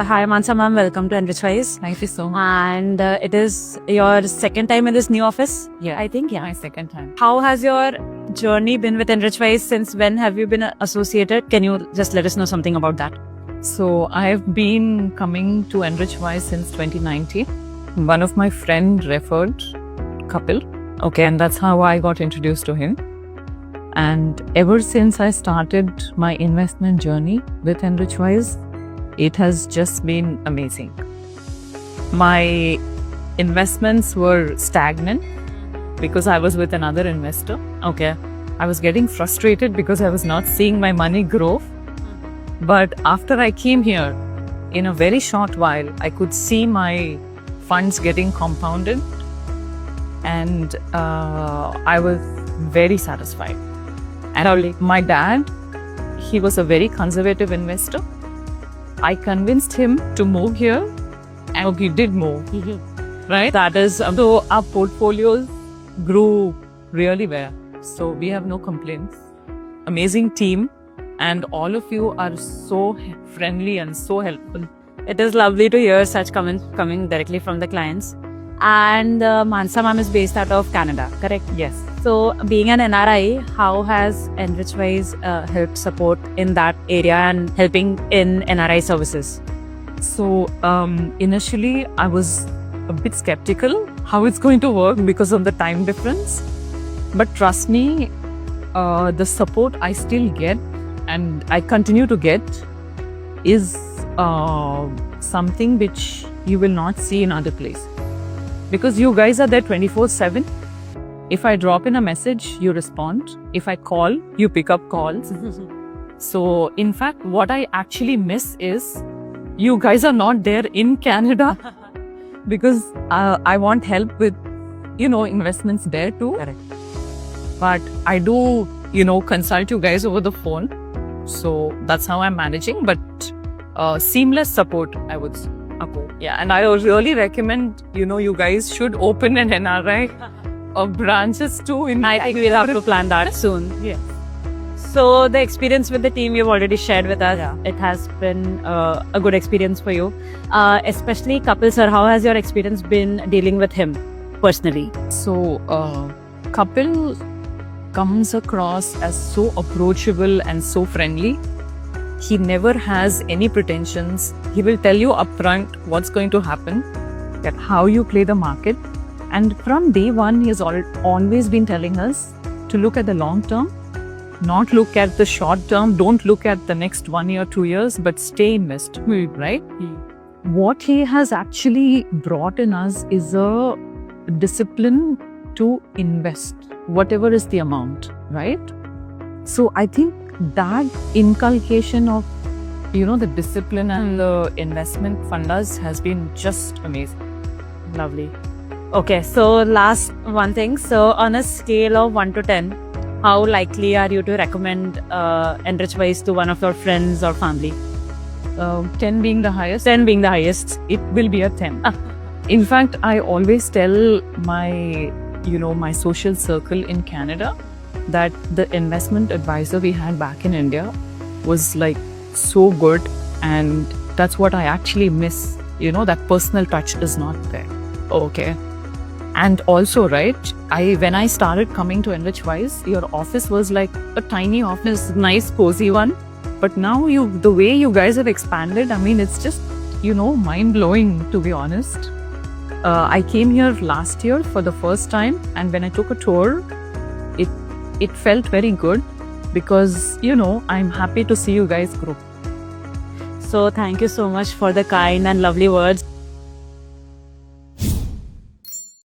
Hi, Mansa ma'am. Welcome to Enrichwise. Thank you so much. And it is your second time in this new office? Yeah, I think, yeah. my second time. How has your journey been with Enrichwise? Since when have you been associated? Can you just let us know something about that? So I have been coming to Enrichwise since 2019. One of my friend referred Kapil. Okay, and that's how I got introduced to him. And ever since I started my investment journey with Enrichwise, it has just been amazing. My investments were stagnant because I was with another investor. Okay. I was getting frustrated because I was not seeing my money grow. But after I came here, in a very short while, I could see my funds getting compounded, and I was very satisfied. And my dad, he was a very conservative investor. I convinced him to move here, and he did move. Right? That is, So our portfolios grew really well. So we have no complaints. Amazing team, and all of you are so friendly and so helpful. it is lovely to hear such comments coming directly from the clients. And Mansa ma'am is based out of Canada, correct? Yes. So, being an NRI, how has Enrichwise helped support in that area and helping in NRI services? So initially I was a bit skeptical how it's going to work because of the time difference. But trust me, the support I still get and I continue to get is something which you will not see in other places. Because you guys are there 24/7. If I drop in a message, you respond. If I call, you pick up calls. So in fact, what I actually miss is you guys are not there in Canada because I want help with, investments there too. Correct. But I do, consult you guys over the phone. So that's how I'm managing. But seamless support, I would say. Okay. Yeah, and I really recommend, you guys should open an NRI branches too. I think we'll have to plan that soon. Yeah. So, the experience with the team you've already shared with us, Yeah. it has been a good experience for you. Especially Kapil sir, how has your experience been dealing with him personally? So, Kapil comes across as so approachable and so friendly. He never has any pretensions. He will tell you upfront what's going to happen, that how you play the market. And from day one, he has always been telling us to look at the long term, not look at the short term. Don't look at the next 1 year, 2 years, but stay invested, right? What he has actually brought in us is a discipline to invest, whatever is the amount, right? So I think that inculcation of, the discipline and the investment fundas has been just amazing. Lovely. Okay, so last one thing. So, on a scale of 1 to 10, how likely are you to recommend Enrichwise to one of your friends or family? 10 being the highest. 10 being the highest. It will be a 10. In fact, I always tell my, my social circle in Canada that the investment advisor we had back in India was like so good, and that's what I actually miss. That personal touch is not there. Okay. And also, right, when I started coming to Enrichwise, your office was like a tiny office, nice, cozy one. But now the way you guys have expanded, I mean, it's just, mind-blowing, to be honest. I came here last year for the first time, and when I took a tour, it felt very good because, I'm happy to see you guys grow. So, thank you so much for the kind and lovely words.